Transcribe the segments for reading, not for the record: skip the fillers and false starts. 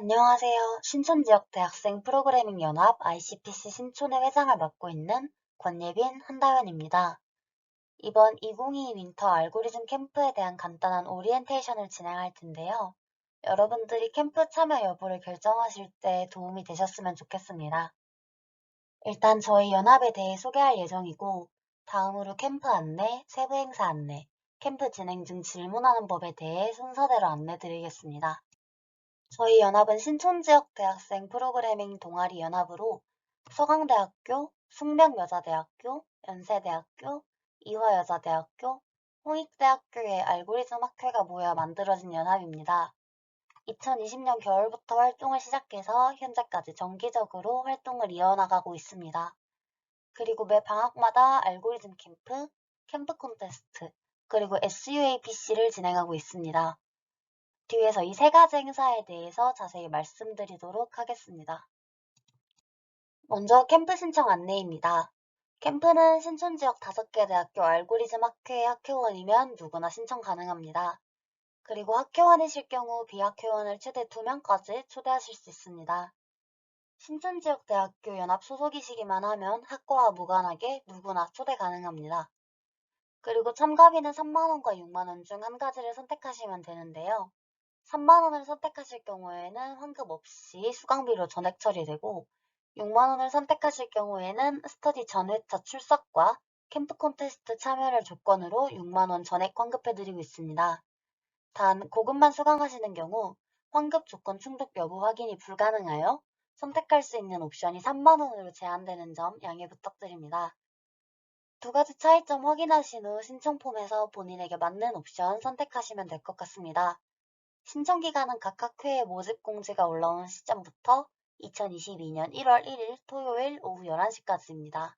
안녕하세요. 신촌지역 대학생 프로그래밍 연합 ICPC 신촌의 회장을 맡고 있는 권예빈 한다현입니다. 이번 2022 윈터 알고리즘 캠프에 대한 간단한 오리엔테이션을 진행할 텐데요. 여러분들이 캠프 참여 여부를 결정하실 때 도움이 되셨으면 좋겠습니다. 일단 저희 연합에 대해 소개할 예정이고, 다음으로 캠프 안내, 세부 행사 안내, 캠프 진행 중 질문하는 법에 대해 순서대로 안내드리겠습니다. 저희 연합은 신촌지역 대학생 프로그래밍 동아리 연합으로 서강대학교, 숙명여자대학교, 연세대학교, 이화여자대학교, 홍익대학교의 알고리즘 학회가 모여 만들어진 연합입니다. 2020년 겨울부터 활동을 시작해서 현재까지 정기적으로 활동을 이어나가고 있습니다. 그리고 매 방학마다 알고리즘 캠프, 캠프 콘테스트, 그리고 SUAPC를 진행하고 있습니다. 뒤에서 이 세 가지 행사에 대해서 자세히 말씀드리도록 하겠습니다. 먼저 캠프 신청 안내입니다. 캠프는 신촌 지역 5개 대학교 알고리즘 학회의 학회원이면 누구나 신청 가능합니다. 그리고 학회원이실 경우 비학회원을 최대 2명까지 초대하실 수 있습니다. 신촌 지역 대학교 연합 소속이시기만 하면 학과와 무관하게 누구나 초대 가능합니다. 그리고 참가비는 3만원과 6만원 중 한 가지를 선택하시면 되는데요. 3만원을 선택하실 경우에는 환급 없이 수강비로 전액 처리되고 6만원을 선택하실 경우에는 스터디 전회차 출석과 캠프 콘테스트 참여를 조건으로 6만원 전액 환급해드리고 있습니다. 단 고급만 수강하시는 경우 환급 조건 충족 여부 확인이 불가능하여 선택할 수 있는 옵션이 3만원으로 제한되는 점 양해 부탁드립니다. 두 가지 차이점 확인하신 후 신청 폼에서 본인에게 맞는 옵션 선택하시면 될 것 같습니다. 신청 기간은 각 학회의 모집 공지가 올라온 시점부터 2022년 1월 1일 토요일 오후 11시까지입니다.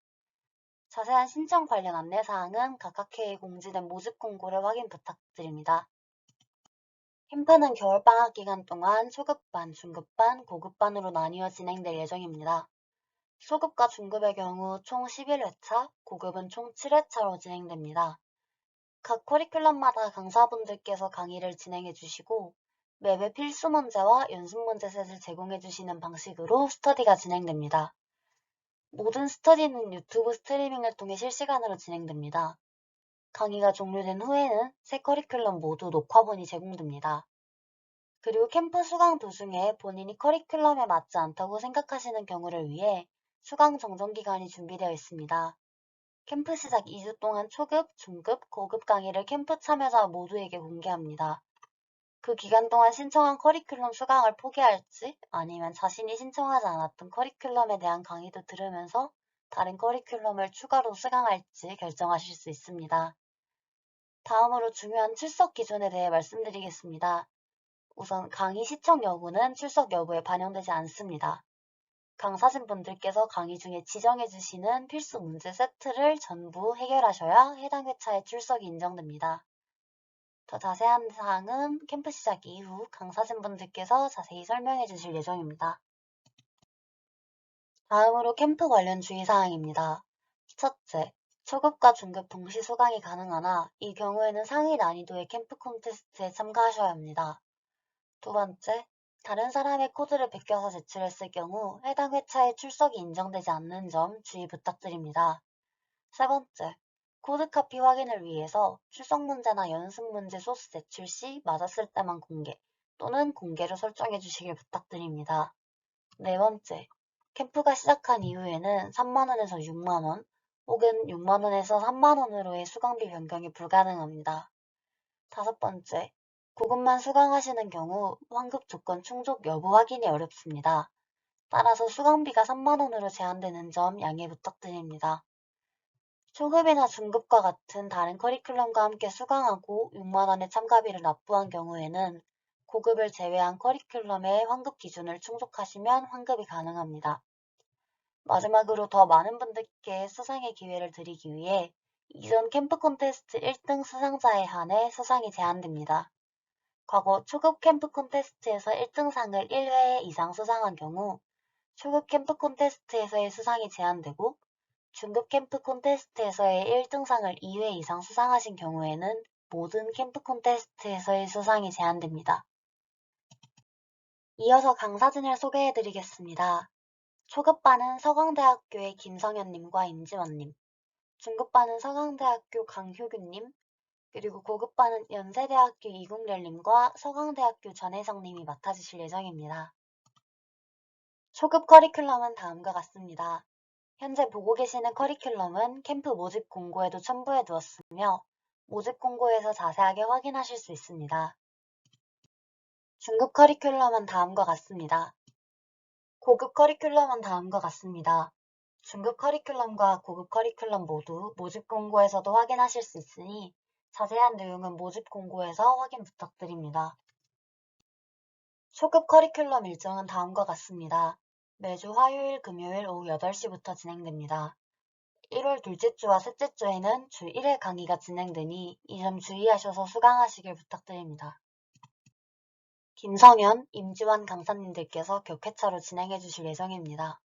자세한 신청 관련 안내사항은 각 학회에 공지된 모집 공고를 확인 부탁드립니다. 캠프는 겨울방학 기간 동안 초급반, 중급반, 고급반으로 나뉘어 진행될 예정입니다. 소급과 중급의 경우 총 11회차, 고급은 총 7회차로 진행됩니다. 각 커리큘럼마다 강사분들께서 강의를 진행해 주시고 매회 필수 문제와 연습 문제셋을 제공해 주시는 방식으로 스터디가 진행됩니다. 모든 스터디는 유튜브 스트리밍을 통해 실시간으로 진행됩니다. 강의가 종료된 후에는 새 커리큘럼 모두 녹화본이 제공됩니다. 그리고 캠프 수강 도중에 본인이 커리큘럼에 맞지 않다고 생각하시는 경우를 위해 수강 정정 기간이 준비되어 있습니다. 캠프 시작 2주 동안 초급, 중급, 고급 강의를 캠프 참여자 모두에게 공개합니다. 그 기간 동안 신청한 커리큘럼 수강을 포기할지 아니면 자신이 신청하지 않았던 커리큘럼에 대한 강의도 들으면서 다른 커리큘럼을 추가로 수강할지 결정하실 수 있습니다. 다음으로 중요한 출석 기준에 대해 말씀드리겠습니다. 우선 강의 시청 여부는 출석 여부에 반영되지 않습니다. 강사진 분들께서 강의 중에 지정해 주시는 필수 문제 세트를 전부 해결하셔야 해당 회차에 출석이 인정됩니다. 더 자세한 사항은 캠프 시작 이후 강사진 분들께서 자세히 설명해 주실 예정입니다. 다음으로 캠프 관련 주의사항입니다. 첫째, 초급과 중급 동시 수강이 가능하나 이 경우에는 상위 난이도의 캠프 콘테스트에 참가하셔야 합니다. 두 번째, 다른 사람의 코드를 베껴서 제출했을 경우 해당 회차에 출석이 인정되지 않는 점 주의 부탁드립니다. 세 번째, 코드 카피 확인을 위해서 출석 문제나 연습 문제 소스 제출 시 맞았을 때만 공개 또는 공개를 설정해 주시길 부탁드립니다. 네 번째, 캠프가 시작한 이후에는 3만원에서 6만원 혹은 6만원에서 3만원으로의 수강비 변경이 불가능합니다. 다섯 번째, 고급만 수강하시는 경우 환급 조건 충족 여부 확인이 어렵습니다. 따라서 수강비가 3만원으로 제한되는 점 양해 부탁드립니다. 초급이나 중급과 같은 다른 커리큘럼과 함께 수강하고 6만원의 참가비를 납부한 경우에는 고급을 제외한 커리큘럼의 환급 기준을 충족하시면 환급이 가능합니다. 마지막으로 더 많은 분들께 수상의 기회를 드리기 위해 이전 캠프 콘테스트 1등 수상자에 한해 수상이 제한됩니다. 과거 초급 캠프 콘테스트에서 1등상을 1회 이상 수상한 경우 초급 캠프 콘테스트에서의 수상이 제한되고 중급 캠프 콘테스트에서의 1등상을 2회 이상 수상하신 경우에는 모든 캠프 콘테스트에서의 수상이 제한됩니다. 이어서 강사진을 소개해드리겠습니다. 초급반은 서강대학교의 김성현님과 임지원님, 중급반은 서강대학교 강효균님, 그리고 고급반은 연세대학교 이국렬님과 서강대학교 전혜성님이 맡아주실 예정입니다. 초급 커리큘럼은 다음과 같습니다. 현재 보고 계시는 커리큘럼은 캠프 모집 공고에도 첨부해 두었으며 모집 공고에서 자세하게 확인하실 수 있습니다. 중급 커리큘럼은 다음과 같습니다. 고급 커리큘럼은 다음과 같습니다. 중급 커리큘럼과 고급 커리큘럼 모두 모집 공고에서도 확인하실 수 있으니 자세한 내용은 모집 공고에서 확인 부탁드립니다. 초급 커리큘럼 일정은 다음과 같습니다. 매주 화요일, 금요일 오후 8시부터 진행됩니다. 1월 둘째 주와 셋째 주에는 주 1회 강의가 진행되니 이 점 주의하셔서 수강하시길 부탁드립니다. 김성현, 임지환 강사님들께서 격회차로 진행해 주실 예정입니다.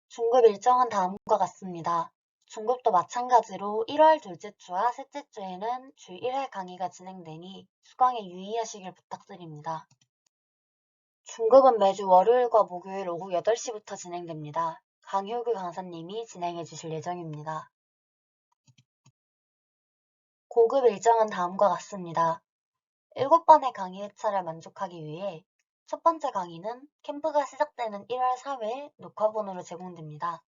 중급 일정은 다음과 같습니다. 중급도 마찬가지로 1월 둘째 주와 셋째 주에는 주 1회 강의가 진행되니 수강에 유의하시길 부탁드립니다. 중급은 매주 월요일과 목요일 오후 8시부터 진행됩니다. 강효규 강사님이 진행해 주실 예정입니다. 고급 일정은 다음과 같습니다. 7번의 강의 회차를 만족하기 위해 첫 번째 강의는 캠프가 시작되는 1월 4일 녹화본으로 제공됩니다.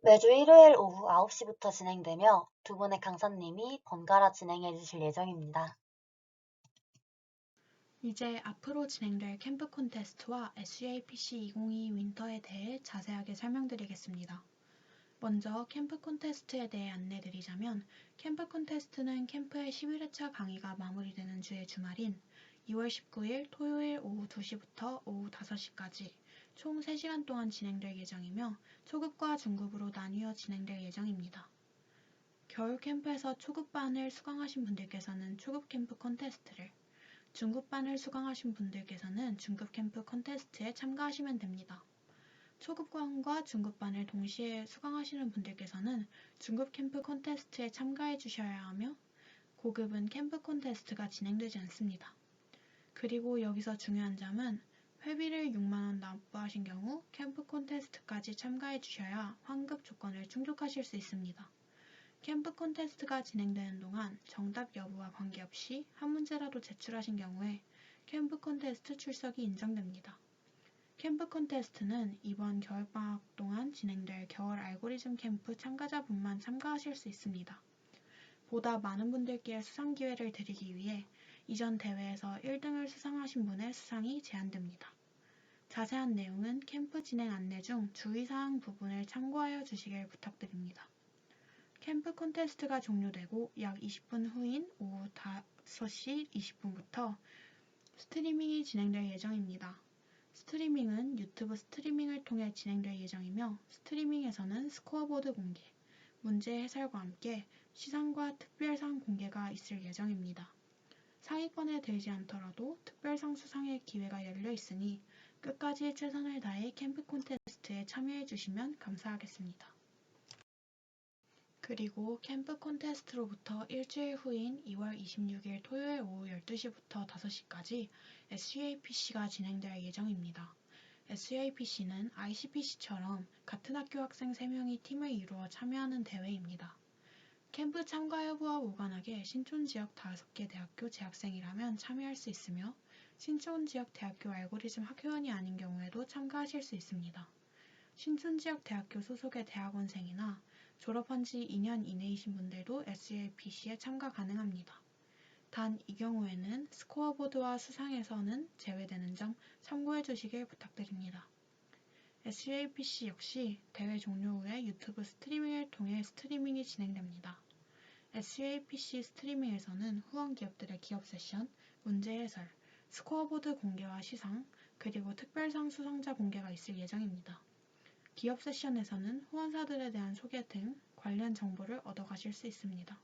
매주 일요일 오후 9시부터 진행되며 두 분의 강사님이 번갈아 진행해 주실 예정입니다. 이제 앞으로 진행될 캠프 콘테스트와 SUAPC 2022 윈터에 대해 자세하게 설명드리겠습니다. 먼저 캠프 콘테스트에 대해 안내드리자면 캠프 콘테스트는 캠프의 11회차 강의가 마무리되는 주의 주말인 2월 19일 토요일 오후 2시부터 오후 5시까지 총 3시간 동안 진행될 예정이며 초급과 중급으로 나뉘어 진행될 예정입니다. 겨울 캠프에서 초급반을 수강하신 분들께서는 초급 캠프 콘테스트를, 중급반을 수강하신 분들께서는 중급 캠프 콘테스트에 참가하시면 됩니다. 초급반과 중급반을 동시에 수강하시는 분들께서는 중급 캠프 콘테스트에 참가해 주셔야 하며 고급은 캠프 콘테스트가 진행되지 않습니다. 그리고 여기서 중요한 점은 회비를 6만원 납부하신 경우 캠프 콘테스트까지 참가해 주셔야 환급 조건을 충족하실 수 있습니다. 캠프 콘테스트가 진행되는 동안 정답 여부와 관계없이 한 문제라도 제출하신 경우에 캠프 콘테스트 출석이 인정됩니다. 캠프 콘테스트는 이번 겨울방학 동안 진행될 겨울 알고리즘 캠프 참가자분만 참가하실 수 있습니다. 보다 많은 분들께 수상 기회를 드리기 위해 이전 대회에서 1등을 수상하신 분의 수상이 제한됩니다. 자세한 내용은 캠프 진행 안내 중 주의사항 부분을 참고하여 주시길 부탁드립니다. 캠프 콘테스트가 종료되고 약 20분 후인 오후 5시 20분부터 스트리밍이 진행될 예정입니다. 스트리밍은 유튜브 스트리밍을 통해 진행될 예정이며 스트리밍에서는 스코어보드 공개, 문제 해설과 함께 시상과 특별상 공개가 있을 예정입니다. 상위권에 들지 않더라도 특별상 수상의 기회가 열려 있으니 끝까지 최선을 다해 캠프 콘테스트에 참여해 주시면 감사하겠습니다. 그리고 캠프 콘테스트로부터 일주일 후인 2월 26일 토요일 오후 12시부터 5시까지 SUAPC가 진행될 예정입니다. SUAPC는 ICPC처럼 같은 학교 학생 3명이 팀을 이루어 참여하는 대회입니다. 캠프 참가 여부와 무관하게 신촌지역 5개 대학교 재학생이라면 참여할 수 있으며 신촌지역 대학교 알고리즘 학회원이 아닌 경우에도 참가하실 수 있습니다. 신촌지역 대학교 소속의 대학원생이나 졸업한 지 2년 이내이신 분들도 SUAPC에 참가 가능합니다. 단 이 경우에는 스코어보드와 수상에서는 제외되는 점 참고해 주시길 부탁드립니다. SUAPC 역시 대회 종료 후에 유튜브 스트리밍을 통해 스트리밍이 진행됩니다. SUAPC 스트리밍에서는 후원 기업들의 기업 세션, 문제 해설, 스코어보드 공개와 시상, 그리고 특별상 수상자 공개가 있을 예정입니다. 기업 세션에서는 후원사들에 대한 소개 등 관련 정보를 얻어가실 수 있습니다.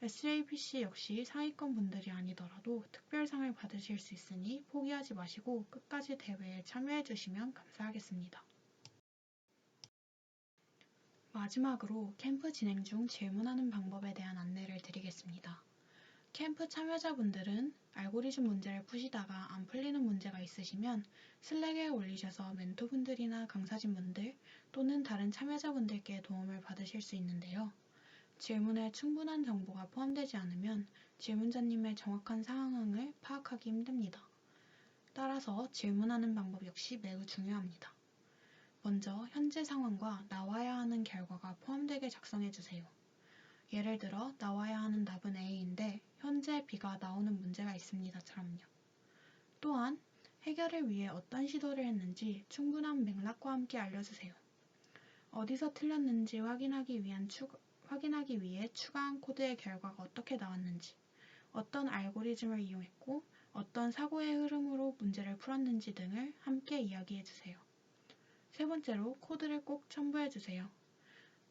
SUAPC 역시 상위권 분들이 아니더라도 특별상을 받으실 수 있으니 포기하지 마시고 끝까지 대회에 참여해 주시면 감사하겠습니다. 마지막으로 캠프 진행 중 질문하는 방법에 대한 안내를 드리겠습니다. 캠프 참여자분들은 알고리즘 문제를 푸시다가 안 풀리는 문제가 있으시면 슬랙에 올리셔서 멘토분들이나 강사진분들 또는 다른 참여자분들께 도움을 받으실 수 있는데요. 질문에 충분한 정보가 포함되지 않으면 질문자님의 정확한 상황을 파악하기 힘듭니다. 따라서 질문하는 방법 역시 매우 중요합니다. 먼저 현재 상황과 나와야 하는 결과가 포함되게 작성해주세요. 예를 들어 나와야 하는 답은 A인데 현재 B가 나오는 문제가 있습니다처럼요. 또한 해결을 위해 어떤 시도를 했는지 충분한 맥락과 함께 알려주세요. 어디서 틀렸는지 확인하기 위해 추가한 코드의 결과가 어떻게 나왔는지, 어떤 알고리즘을 이용했고 어떤 사고의 흐름으로 문제를 풀었는지 등을 함께 이야기해주세요. 세 번째로 코드를 꼭 첨부해주세요.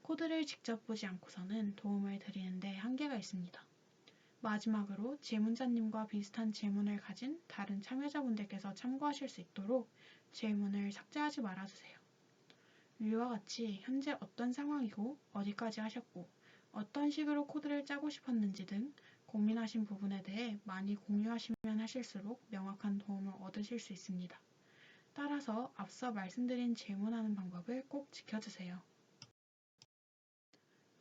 코드를 직접 보지 않고서는 도움을 드리는데 한계가 있습니다. 마지막으로 질문자님과 비슷한 질문을 가진 다른 참여자분들께서 참고하실 수 있도록 질문을 삭제하지 말아주세요. 위와 같이 현재 어떤 상황이고 어디까지 하셨고 어떤 식으로 코드를 짜고 싶었는지 등 고민하신 부분에 대해 많이 공유하시면 하실수록 명확한 도움을 얻으실 수 있습니다. 따라서 앞서 말씀드린 질문하는 방법을 꼭 지켜주세요.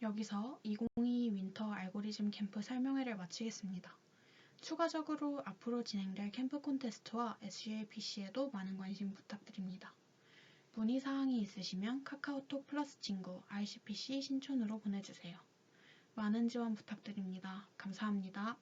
여기서 2022 윈터 알고리즘 캠프 설명회를 마치겠습니다. 추가적으로 앞으로 진행될 캠프 콘테스트와 SUAPC에도 많은 관심 부탁드립니다. 문의사항이 있으시면 카카오톡 플러스 친구 ICPC 신촌으로 보내주세요. 많은 지원 부탁드립니다. 감사합니다.